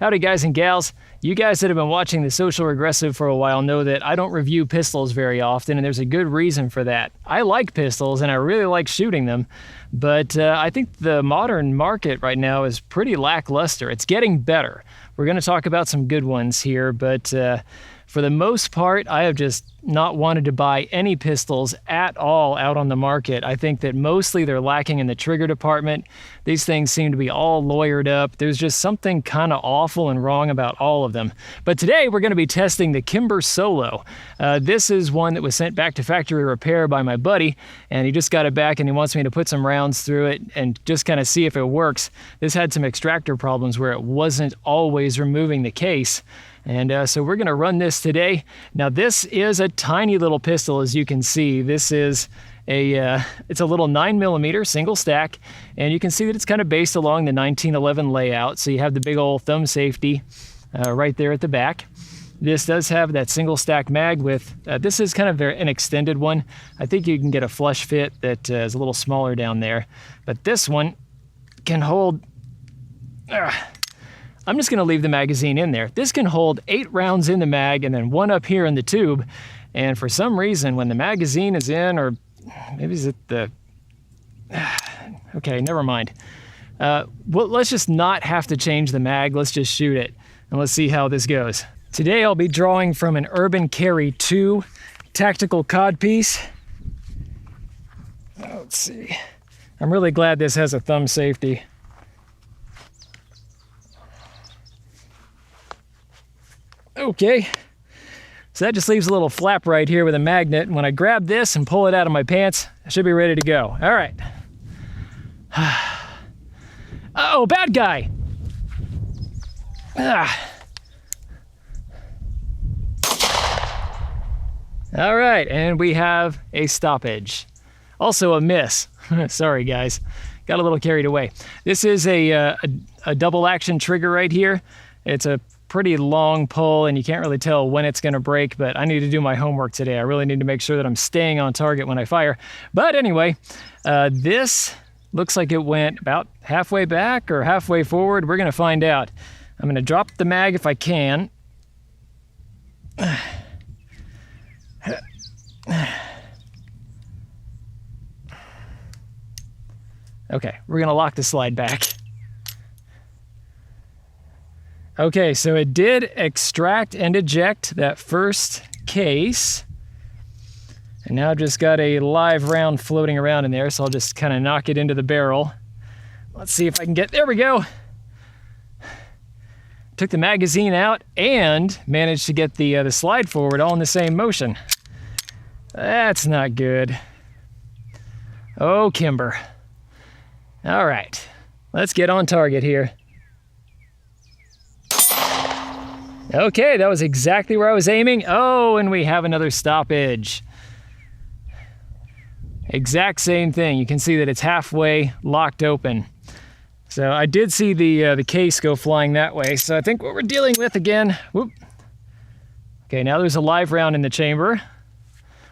Howdy guys and gals. You guys that have been watching The Social Regressive for a while know that I don't review pistols very often, and there's a good reason for that. I like pistols and I really like shooting them, but I think the modern market right now is pretty lackluster. It's getting better. We're going to talk about some good ones here, but for the most part, I have just not wanted to buy any pistols at all out on the market. I think that mostly they're lacking in the trigger department. These things seem to be all lawyered up. There's just something kind of awful and wrong about all of them. But today we're going to be testing the Kimber Solo. This is one that was sent back to factory repair by my buddy, and he just got it back and he wants me to put some rounds through it and just kind of see if it works. This had some extractor problems where it wasn't always removing the case. And so we're going to run this today. Now this is a tiny little pistol, as you can see. This is it's a little 9mm single stack, and you can see that it's kind of based along the 1911 layout. So you have the big old thumb safety right there at the back. This does have that single stack mag with, this is kind of an extended one. I think you can get a flush fit that is a little smaller down there, but this one can hold, I'm just gonna leave the magazine in there. This can hold 8 rounds in the mag and then 1 up here in the tube. And for some reason, when the magazine is in, or maybe is it the, okay, never mind. Well, let's just not have to change the mag. Let's just shoot it and let's see how this goes. Today I'll be drawing from an Urban Carry 2 tactical codpiece. Let's see. I'm really glad this has a thumb safety. Okay, so that just leaves a little flap right here with a magnet. And when I grab this and pull it out of my pants, I should be ready to go. All right. Oh, bad guy. All right, and we have a stoppage. Also a miss. Sorry, guys. Got a little carried away. This is a double action trigger right here. It's a pretty long pull and you can't really tell when it's going to break, but I need to do my homework today. I really need to make sure that I'm staying on target when I fire. But anyway, this looks like it went about halfway back or halfway forward. We're going to find out. I'm going to drop the mag if I can. Okay, we're going to lock the slide back. Okay, so it did extract and eject that first case. And now I've just got a live round floating around in there, so I'll just kind of knock it into the barrel. Let's see if I can get, there we go. Took the magazine out and managed to get the slide forward all in the same motion. That's not good. Oh, Kimber. All right, let's get on target here. Okay, that was exactly where I was aiming. Oh, and we have another stoppage. Exact same thing. You can see that it's halfway locked open. So I did see the case go flying that way. So I think what we're dealing with again, whoop. Okay, now there's a live round in the chamber.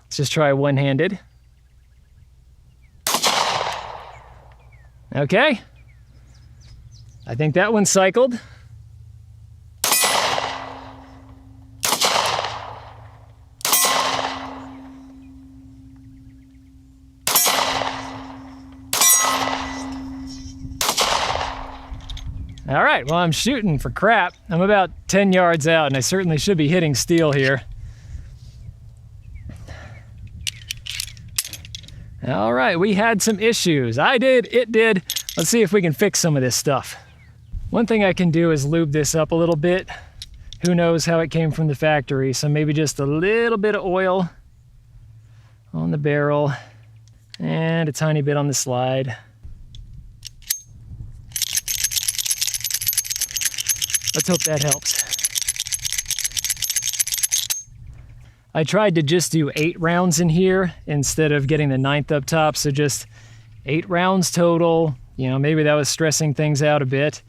Let's just try one-handed. Okay. I think that one cycled. All right, well, I'm shooting for crap. I'm about 10 yards out, and I certainly should be hitting steel here. All right, we had some issues. I did, it did. Let's see if we can fix some of this stuff. One thing I can do is lube this up a little bit. Who knows how it came from the factory, so maybe just a little bit of oil on the barrel and a tiny bit on the slide. Let's hope that helps. I tried to just do 8 rounds in here instead of getting the 9th up top, so just 8 rounds total. You know, maybe that was stressing things out a bit.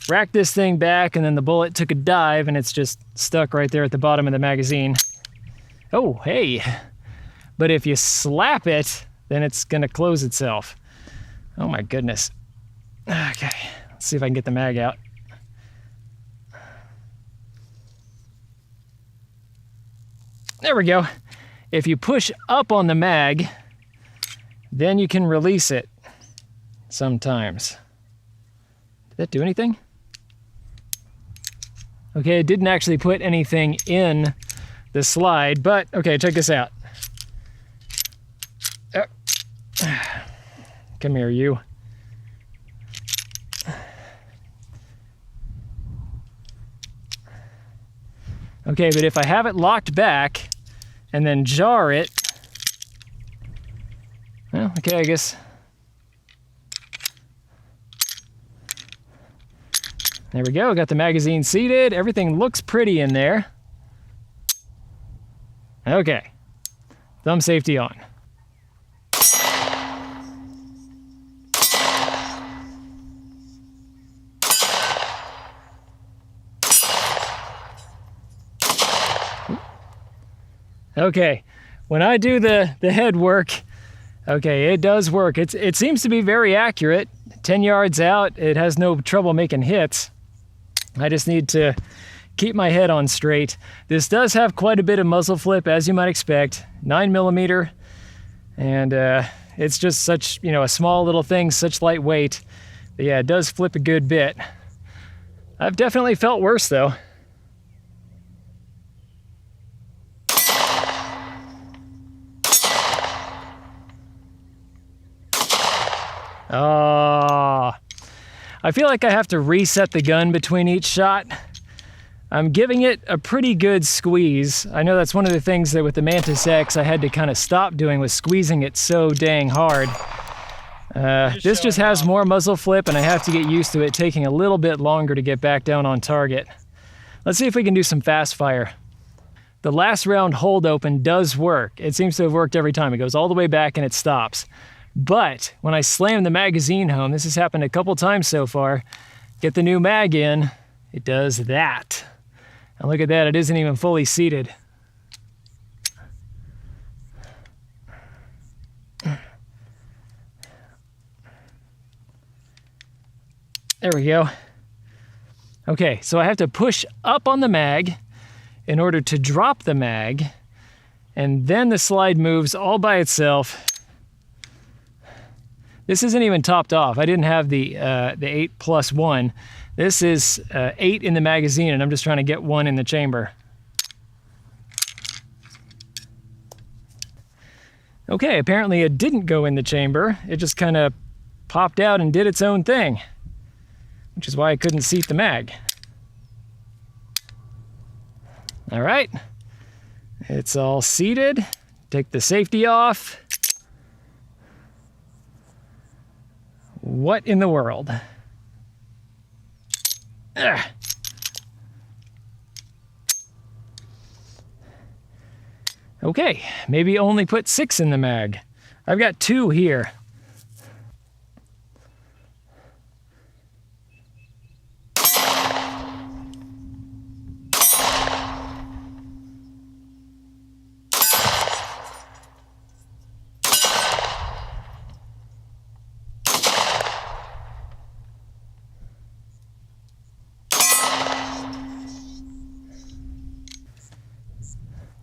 Racked this thing back and then the bullet took a dive and it's just stuck right there at the bottom of the magazine. Oh, hey. But if you slap it, then it's gonna close itself. Oh my goodness. Okay, let's see if I can get the mag out. There we go. If you push up on the mag, then you can release it sometimes. Did that do anything? Okay, it didn't actually put anything in the slide, but okay, check this out. Come here, you. Okay, but if I have it locked back and then jar it, well, okay, I guess. There we go, got the magazine seated. Everything looks pretty in there. Okay, thumb safety on. Okay, when I do the head work, okay, it does work. It seems to be very accurate. 10 yards out, it has no trouble making hits. I just need to keep my head on straight. This does have quite a bit of muzzle flip, as you might expect, 9mm, and it's just such, you know, a small little thing, such light weight. But yeah, it does flip a good bit. I've definitely felt worse though. Oh, I feel like I have to reset the gun between each shot. I'm giving it a pretty good squeeze. I know that's one of the things that with the Mantis X I had to kind of stop doing, was squeezing it so dang hard. This just has more muzzle flip and I have to get used to it taking a little bit longer to get back down on target. Let's see if we can do some fast fire. The last round hold open does work. It seems to have worked every time. It goes all the way back and it stops. But when I slam the magazine home, this has happened a couple times so far, get the new mag in, it does that. And look at that, it isn't even fully seated. There we go. Okay, so I have to push up on the mag in order to drop the mag, and then the slide moves all by itself. This isn't even topped off. I didn't have the 8+1. This is 8 in the magazine, and I'm just trying to get 1 in the chamber. Okay, apparently it didn't go in the chamber. It just kind of popped out and did its own thing, which is why I couldn't seat the mag. All right, it's all seated. Take the safety off. What in the world? Ugh. Okay, maybe only put 6 in the mag. I've got 2 here.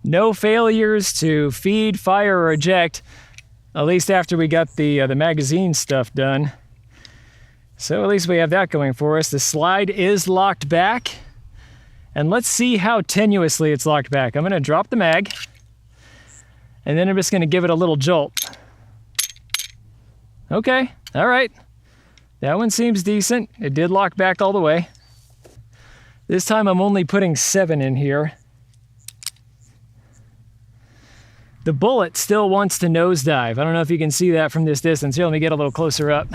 No failures to feed, fire, or eject, at least after we got the magazine stuff done. So at least we have that going for us. The slide is locked back, and let's see how tenuously it's locked back. I'm gonna drop the mag, and then I'm just gonna give it a little jolt. Okay, all right. That one seems decent. It did lock back all the way. This time I'm only putting 7 in here. The bullet still wants to nosedive. I don't know if you can see that from this distance. Here, let me get a little closer up.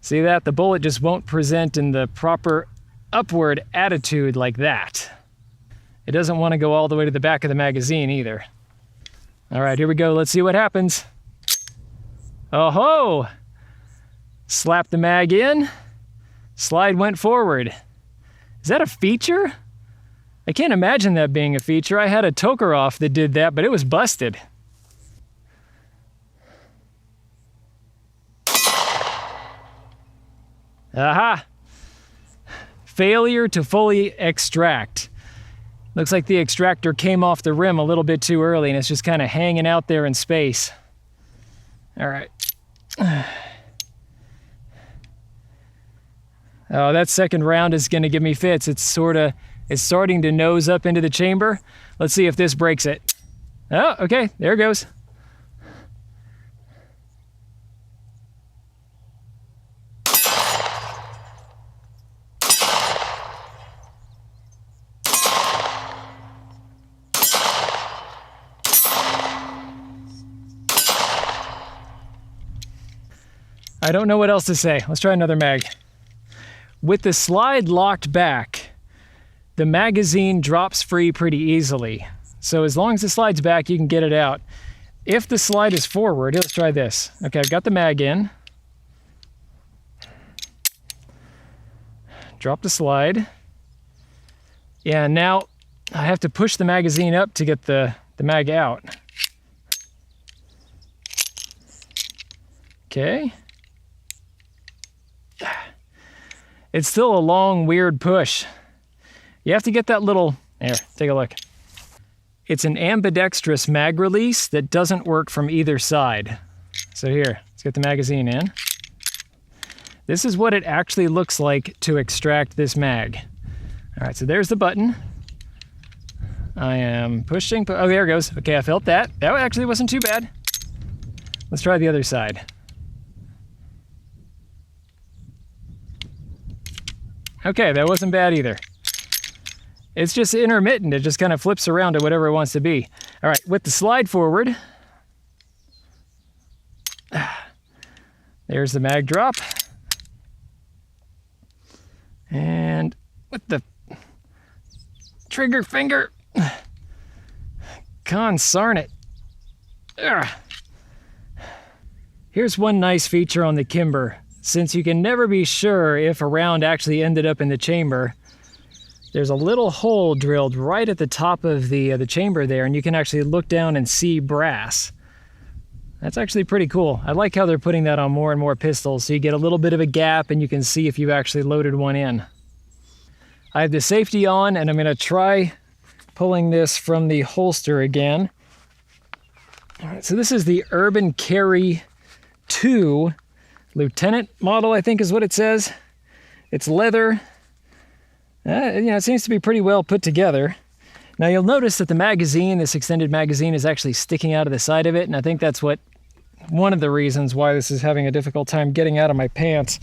See that? The bullet just won't present in the proper upward attitude like that. It doesn't want to go all the way to the back of the magazine either. All right, here we go. Let's see what happens. Oh-ho! Slap the mag in. Slide went forward. Is that a feature? I can't imagine that being a feature. I had a Tokarev that did that, but it was busted. Aha! Failure to fully extract. Looks like the extractor came off the rim a little bit too early and it's just kind of hanging out there in space. All right. Oh, that second round is going to give me fits. It's starting to nose up into the chamber. Let's see if this breaks it. Oh, okay, there it goes. I don't know what else to say. Let's try another mag. With the slide locked back, the magazine drops free pretty easily. So as long as the slide's back, you can get it out. If the slide is forward, let's try this. Okay, I've got the mag in. Drop the slide. Yeah, now I have to push the magazine up to get the mag out. Okay. It's still a long, weird push. You have to get that little, here, take a look. It's an ambidextrous mag release that doesn't work from either side. So here, let's get the magazine in. This is what it actually looks like to extract this mag. All right, so there's the button. I am pushing, oh, there it goes. Okay, I felt that. That actually wasn't too bad. Let's try the other side. Okay, that wasn't bad either. It's just intermittent. It just kind of flips around to whatever it wants to be. All right, with the slide forward, there's the mag drop. And with the trigger finger, consarn it. Ugh. Here's one nice feature on the Kimber. Since you can never be sure if a round actually ended up in the chamber, there's a little hole drilled right at the top of the chamber there, and you can actually look down and see brass. That's actually pretty cool. I like how they're putting that on more and more pistols, so you get a little bit of a gap and you can see if you've actually loaded one in. I have the safety on, and I'm going to try pulling this from the holster again. All right, so this is the Urban Carry 2 Lieutenant model, I think is what it says. It's leather. It seems to be pretty well put together. Now you'll notice that the magazine, this extended magazine, is actually sticking out of the side of it, and I think that's one of the reasons why this is having a difficult time getting out of my pants.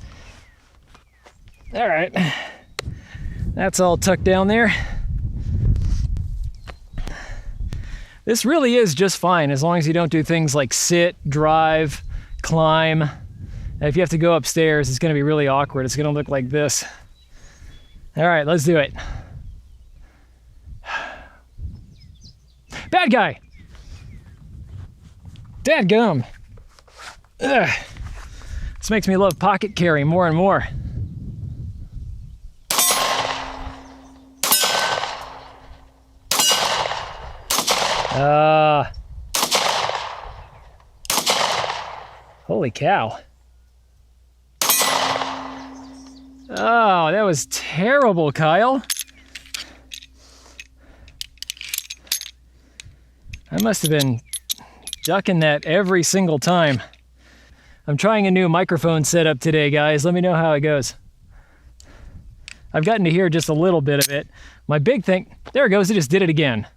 All right, that's all tucked down there. This really is just fine as long as you don't do things like sit, drive, climb. If you have to go upstairs, it's going to be really awkward. It's going to look like this. All right, let's do it. Bad guy! Dadgum! Ugh. This makes me love pocket carry more and more. Holy cow. Oh, that was terrible, Kyle. I must have been ducking that every single time. I'm trying a new microphone setup today, guys. Let me know how it goes. I've gotten to hear just a little bit of it. My big thing, there it goes, it just did it again.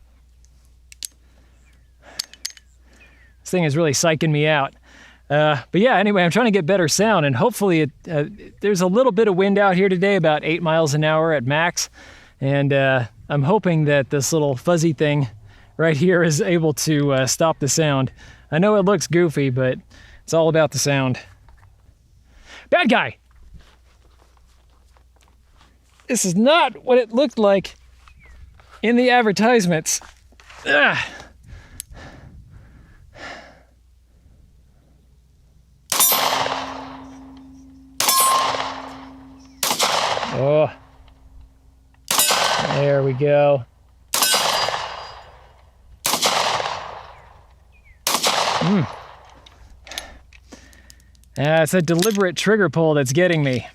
This thing is really psyching me out. But yeah, anyway, I'm trying to get better sound, and hopefully there's a little bit of wind out here today, about 8 miles an hour at max. And I'm hoping that this little fuzzy thing right here is able to stop the sound. I know it looks goofy, but it's all about the sound. Bad guy! This is not what it looked like in the advertisements. Ugh. Oh, there we go. It's a deliberate trigger pull that's getting me.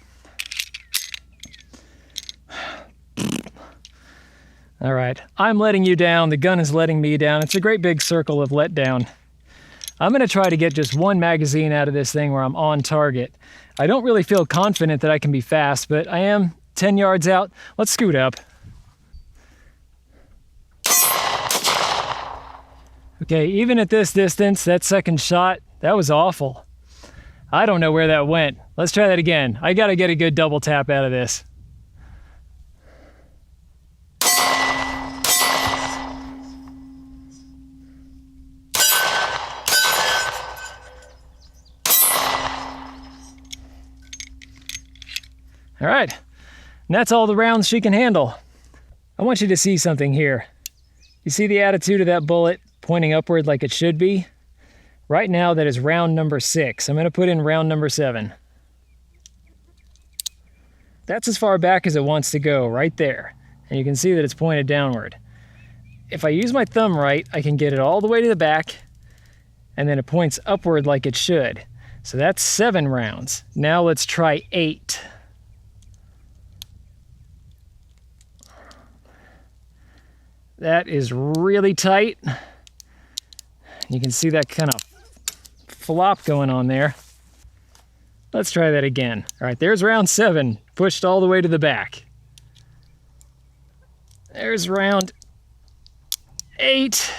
All right, I'm letting you down. The gun is letting me down. It's a great big circle of letdown. I'm going to try to get just one magazine out of this thing where I'm on target. I don't really feel confident that I can be fast, but I am 10 yards out. Let's scoot up. Okay, even at this distance, that second shot, that was awful. I don't know where that went. Let's try that again. I got to get a good double tap out of this. All right, and that's all the rounds she can handle. I want you to see something here. You see the attitude of that bullet pointing upward like it should be? Right now, that is round number 6. I'm gonna put in round number 7. That's as far back as it wants to go, right there. And you can see that it's pointed downward. If I use my thumb right, I can get it all the way to the back, and then it points upward like it should. So that's 7 rounds. Now let's try 8. That is really tight. You can see that kind of flop going on there. Let's try that again. All right, there's round 7, pushed all the way to the back. There's round 8.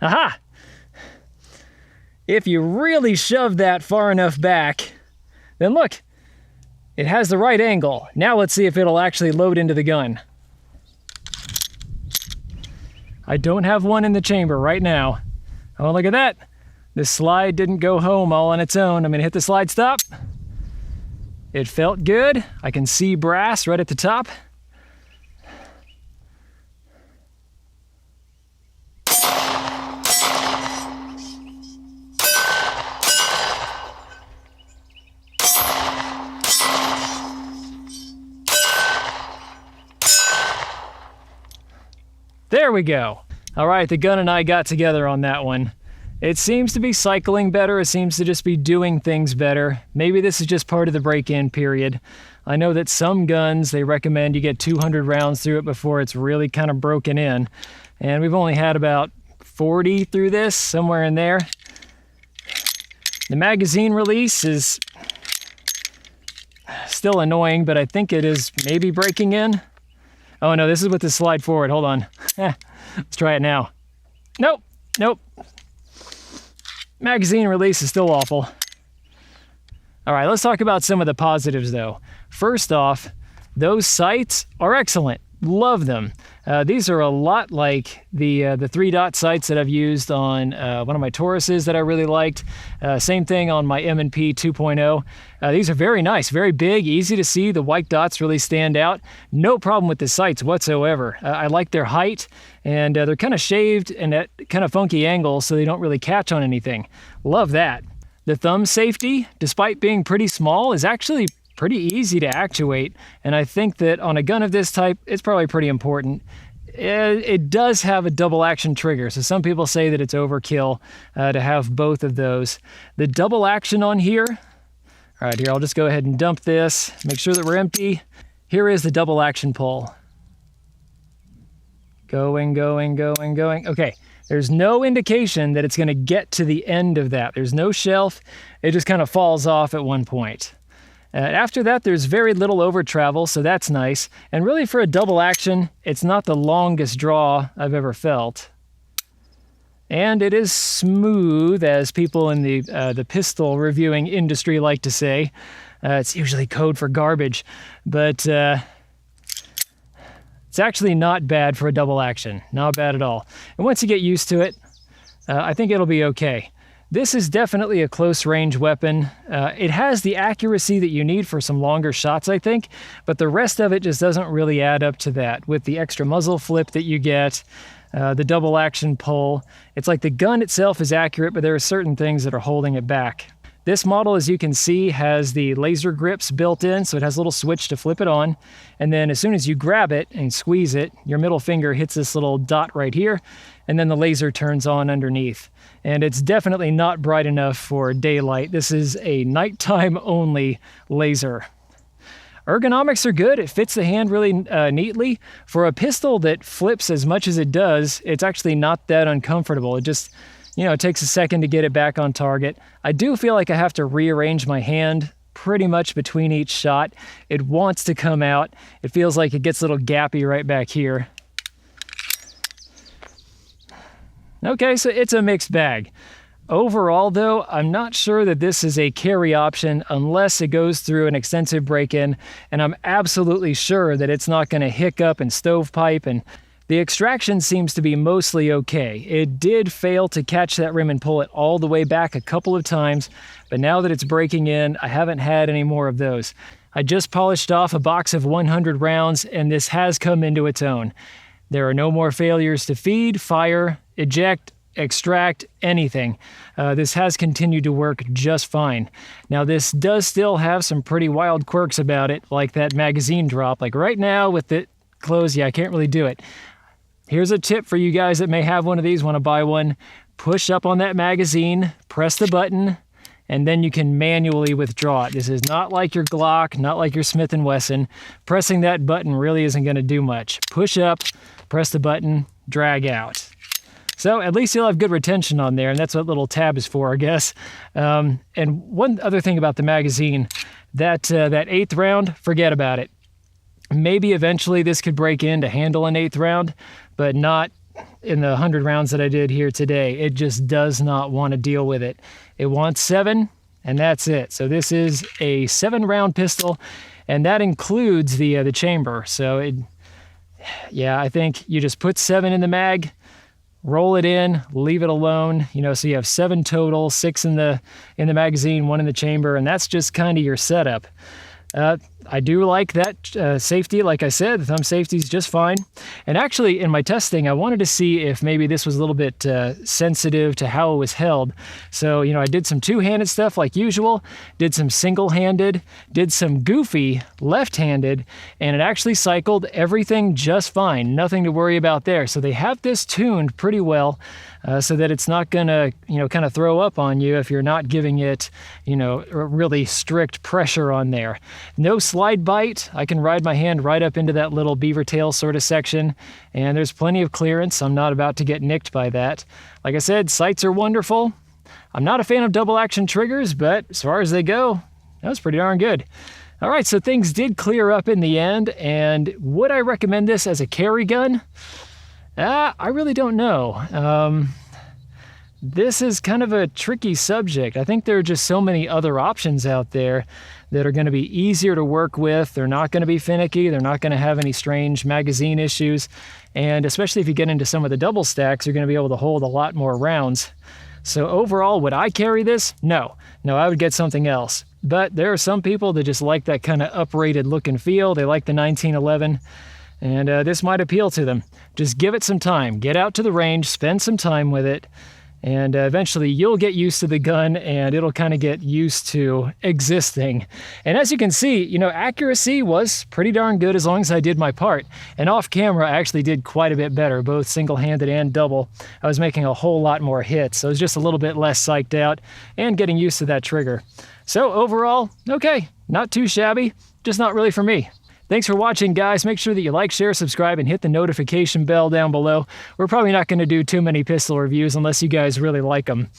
Aha! If you really shove that far enough back, then look, it has the right angle. Now let's see if it'll actually load into the gun. I don't have one in the chamber right now. Oh, look at that. This slide didn't go home all on its own. I'm gonna hit the slide stop. It felt good. I can see brass right at the top. There we go. All right, the gun and I got together on that one. It seems to be cycling better. It seems to just be doing things better. Maybe this is just part of the break-in period. I know that some guns, they recommend you get 200 rounds through it before it's really kind of broken in. And we've only had about 40 through this, somewhere in there. The magazine release is still annoying, but I think it is maybe breaking in. Oh no, this is with the slide forward. Hold on. Let's try it now. Nope, nope. Magazine release is still awful. All right, let's talk about some of the positives though. First off, those sights are excellent. Love them. These are a lot like the 3-dot sights that I've used on one of my Tauruses that I really liked. Same thing on my M&P 2.0. These are very nice, very big, easy to see. The white dots really stand out. No problem with the sights whatsoever. I like their height, and they're kind of shaved and at kind of funky angles so they don't really catch on anything. Love that. The thumb safety, despite being pretty small, is actually pretty easy to actuate, and I think that on a gun of this type, it's probably pretty important. It does have a double action trigger, so some people say that it's overkill to have both of those. The double action on here, all right, here, I'll just go ahead and dump this, make sure that we're empty. Here is the double action pull. Going, going, going, going. Okay, there's no indication that it's gonna get to the end of that. There's no shelf, it just kind of falls off at one point. After that, there's very little over travel, so that's nice. And really for a double action, it's not the longest draw I've ever felt. And it is smooth, as people in the pistol reviewing industry like to say. It's usually code for garbage, but it's actually not bad for a double action. Not bad at all. And once you get used to it, I think it'll be okay. This is definitely a close range weapon. It has the accuracy that you need for some longer shots, I think, but the rest of it just doesn't really add up to that. With the extra muzzle flip that you get, the double action pull, it's like the gun itself is accurate, but there are certain things that are holding it back. This model, as you can see, has the laser grips built in, so it has a little switch to flip it on. And then as soon as you grab it and squeeze it, your middle finger hits this little dot right here, and then the laser turns on underneath. And it's definitely not bright enough for daylight. This is a nighttime only laser. Ergonomics are good. It fits the hand really neatly. For a pistol that flips as much as it does, it's actually not that uncomfortable. It just, it takes a second to get it back on target. I do feel like I have to rearrange my hand pretty much between each shot. It wants to come out. It feels like it gets a little gappy right back here. Okay, so it's a mixed bag. Overall, though, I'm not sure that this is a carry option unless it goes through an extensive break-in, and I'm absolutely sure that it's not going to hiccup and stovepipe, and the extraction seems to be mostly okay. It did fail to catch that rim and pull it all the way back a couple of times, but now that it's breaking in, I haven't had any more of those. I just polished off a box of 100 rounds, and this has come into its own. There are no more failures to feed, fire, eject, extract, anything. This has continued to work just fine. Now, this does still have some pretty wild quirks about it, like that magazine drop. Like right now with it closed, I can't really do it. Here's a tip for you guys that may have one of these, want to buy one. Push up on that magazine, press the button, and then you can manually withdraw it. This is not like your Glock, not like your Smith & Wesson. Pressing that button really isn't going to do much. Push up, press the button, drag out. So at least you'll have good retention on there, and that's what little tab is for, I guess. And one other thing about the magazine, that 8th round, forget about it. Maybe eventually this could break in to handle an 8th round, but not in the 100 rounds that I did here today. It just does not want to deal with it. It wants 7, and that's it. So this is a 7-round pistol, and that includes the chamber. So I think you just put 7 in the mag, roll it in, leave it alone, so you have 7 total, 6 in the magazine, 1 in the chamber, and that's just kind of your setup. I do like that safety. Like I said, the thumb safety is just fine. And actually, in my testing, I wanted to see if maybe this was a little bit sensitive to how it was held. So, I did some two-handed stuff like usual, did some single-handed, did some goofy left-handed, and it actually cycled everything just fine. Nothing to worry about there. So they have this tuned pretty well so that it's not going to, kind of throw up on you if you're not giving it, really strict pressure on there. No slide bite. I can ride my hand right up into that little beaver tail sort of section, and there's plenty of clearance. I'm not about to get nicked by that. Like I said, sights are wonderful. I'm not a fan of double action triggers, but as far as they go, that was pretty darn good. All right, so things did clear up in the end, and would I recommend this as a carry gun? I really don't know. This is kind of a tricky subject. I think there are just so many other options out there that are going to be easier to work with. They're not going to be finicky. They're not going to have any strange magazine issues. And especially if you get into some of the double stacks, you're going to be able to hold a lot more rounds. So overall, would I carry this? No, I would get something else. But there are some people that just like that kind of uprated look and feel. They like the 1911. And this might appeal to them. Just give it some time. Get out to the range, spend some time with it, and eventually you'll get used to the gun and it'll kind of get used to existing. And as you can see, accuracy was pretty darn good as long as I did my part. And off camera, I actually did quite a bit better, both single-handed and double. I was making a whole lot more hits, so I was just a little bit less psyched out and getting used to that trigger. So overall, okay, not too shabby, just not really for me. Thanks for watching, guys. Make sure that you like, share, subscribe, and hit the notification bell down below. We're probably not going to do too many pistol reviews unless you guys really like them.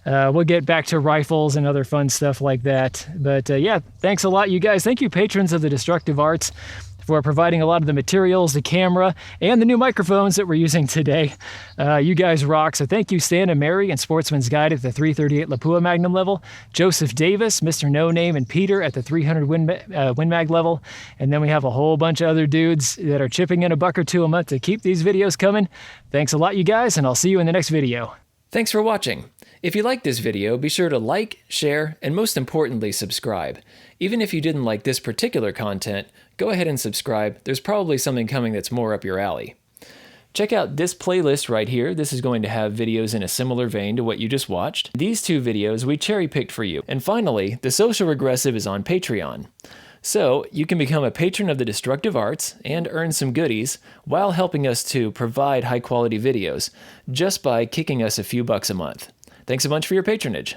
We'll get back to rifles and other fun stuff like that. But yeah, thanks a lot, you guys. Thank you, patrons of the Destructive Arts, for providing a lot of the materials, the camera, and the new microphones that we're using today. You guys rock. So thank you, Stan and Mary and Sportsman's Guide at the 338 Lapua Magnum level, Joseph Davis, Mr. No Name, and Peter at the 300 Win Mag level. And then we have a whole bunch of other dudes that are chipping in $1 or $2 a month to keep these videos coming. Thanks a lot, you guys, and I'll see you in the next video. Thanks for watching. If you liked this video, be sure to like, share, and most importantly, subscribe. Even if you didn't like this particular content, go ahead and subscribe. There's probably something coming that's more up your alley. Check out this playlist right here. This is going to have videos in a similar vein to what you just watched. These 2 videos we cherry-picked for you. And finally, The Social Regressive is on Patreon. So you can become a patron of the Destructive Arts and earn some goodies while helping us to provide high-quality videos just by kicking us a few bucks a month. Thanks a bunch for your patronage.